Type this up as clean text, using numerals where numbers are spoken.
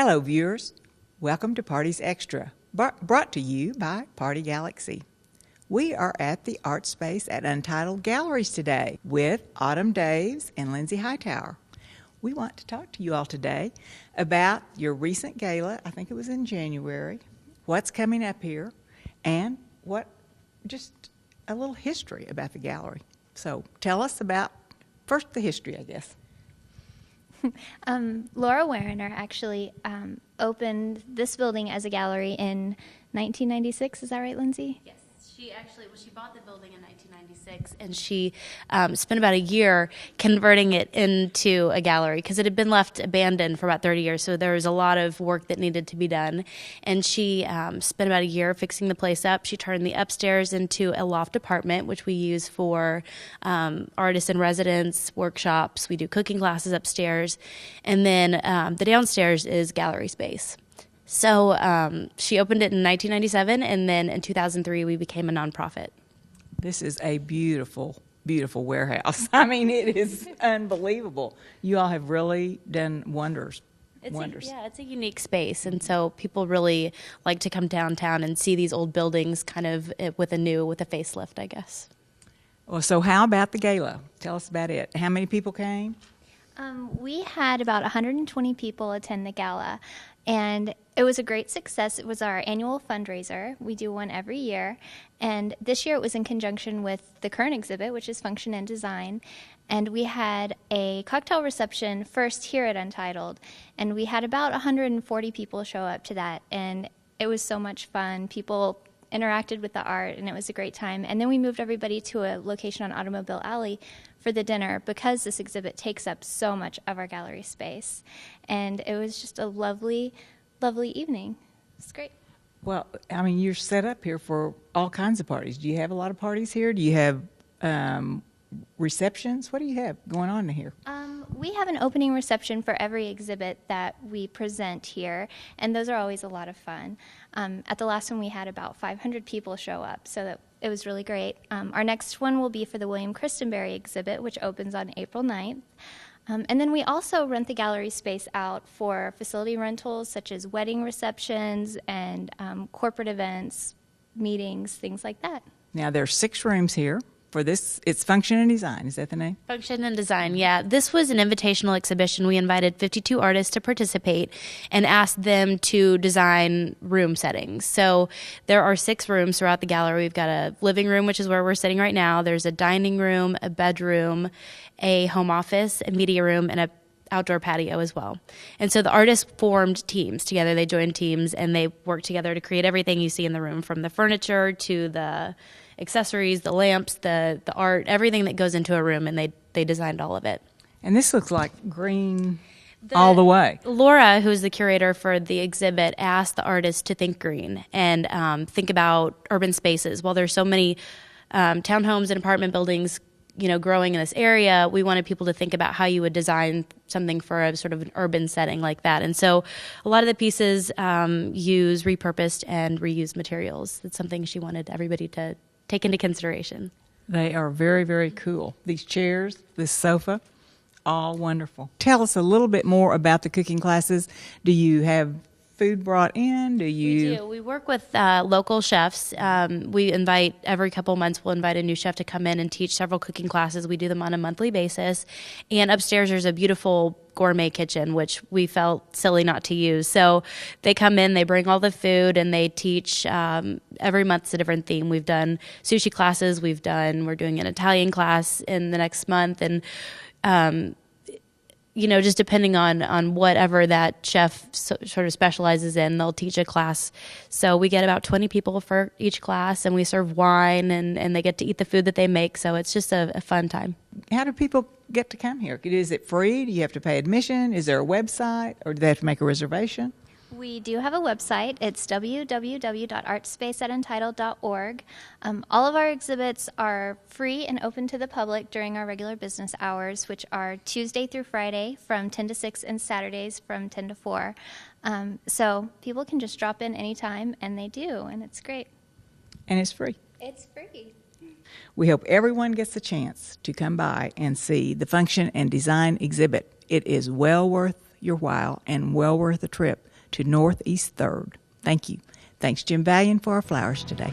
Hello, viewers. Welcome to Parties Extra, brought to you by Party Galaxy. We are at the Art Space at Untitled Galleries today with Autumn Daves and Lindsay Hightower. We want to talk to you all today about your recent gala, I think it was in January, what's coming up here, and just a little history about the gallery. So tell us about, first, the history, I guess. Laura Werner actually opened this building as a gallery in 1996. Is that right, Lindsay? Yes. She bought the building in 1996, and she spent about a year converting it into a gallery because it had been left abandoned for about 30 years, so there was a lot of work that needed to be done. And she spent about a year fixing the place up. She turned the upstairs into a loft apartment, which we use for artists in residence, workshops. We do cooking classes upstairs. And then the downstairs is gallery space. So she opened it in 1997, and then in 2003 we became a nonprofit. This is a beautiful, beautiful warehouse. I mean, it is unbelievable. You all have really done wonders. It's a unique space, and so people really like to come downtown and see these old buildings kind of with a facelift, I guess. Well, so how about the gala? Tell us about it. How many people came? We had about 120 people attend the gala, and it was a great success. It was our annual fundraiser. We do one every year, and this year it was in conjunction with the current exhibit, which is Function and Design, and we had a cocktail reception first here at Untitled, and we had about 140 people show up to that, and it was so much fun. People interacted with the art, and it was a great time. And then we moved everybody to a location on Automobile Alley for the dinner because this exhibit takes up so much of our gallery space. And it was just a lovely, lovely evening. It's great. Well, I mean, you're set up here for all kinds of parties. Do you have a lot of parties here? Do you have receptions? What do you have going on in here? We have an opening reception for every exhibit that we present here, and those are always a lot of fun. At the last one, we had about 500 people show up, so it was really great. Our next one will be for the William Christenberry exhibit, which opens on April 9th. And then we also rent the gallery space out for facility rentals, such as wedding receptions and corporate events, meetings, things like that. Now, there are 6 rooms here. For this, it's Function and Design. Is that the name? Function and Design, yeah. This was an invitational exhibition. We invited 52 artists to participate and asked them to design room settings. So there are 6 rooms throughout the gallery. We've got a living room, which is where we're sitting right now. There's a dining room, a bedroom, a home office, a media room, and a outdoor patio as well. And so the artists formed teams together. They joined teams, and they worked together to create everything you see in the room, from the furniture to the accessories, the lamps, the art, everything that goes into a room, and they designed all of it. And this looks like green all the way. Laura, who's the curator for the exhibit, asked the artists to think green and think about urban spaces. While there's so many townhomes and apartment buildings, growing in this area, we wanted people to think about how you would design something for a sort of an urban setting like that. And so a lot of the pieces use repurposed and reused materials. That's something she wanted everybody to take into consideration. They are very, very cool. These chairs, this sofa, all wonderful. Tell us a little bit more about the cooking classes. Do you have food brought in? We do. We work with local chefs. We invite, every couple months, we'll invite a new chef to come in and teach several cooking classes. We do them on a monthly basis. And upstairs there's a beautiful gourmet kitchen, which we felt silly not to use. So they come in, they bring all the food, and they teach. Every month's a different theme. We've done sushi classes. We're doing an Italian class in the next month. And just depending on whatever that chef sort of specializes in, they'll teach a class. So we get about 20 people for each class, and we serve wine, and they get to eat the food that they make. So it's just a fun time. How do people get to come here? Is it free? Do you have to pay admission? Is there a website, or do they have to make a reservation? We do have a website. It's www.artspaceatuntitled.org. All of our exhibits are free and open to the public during our regular business hours, which are Tuesday through Friday from 10 to 6 and Saturdays from 10 to 4. So people can just drop in anytime, and they do, and it's great. And it's free. It's free. We hope everyone gets a chance to come by and see the Function and Design exhibit. It is well worth your while and well worth the trip to Northeast 3rd. Thank you. Thanks, Jim Valian, for our flowers today.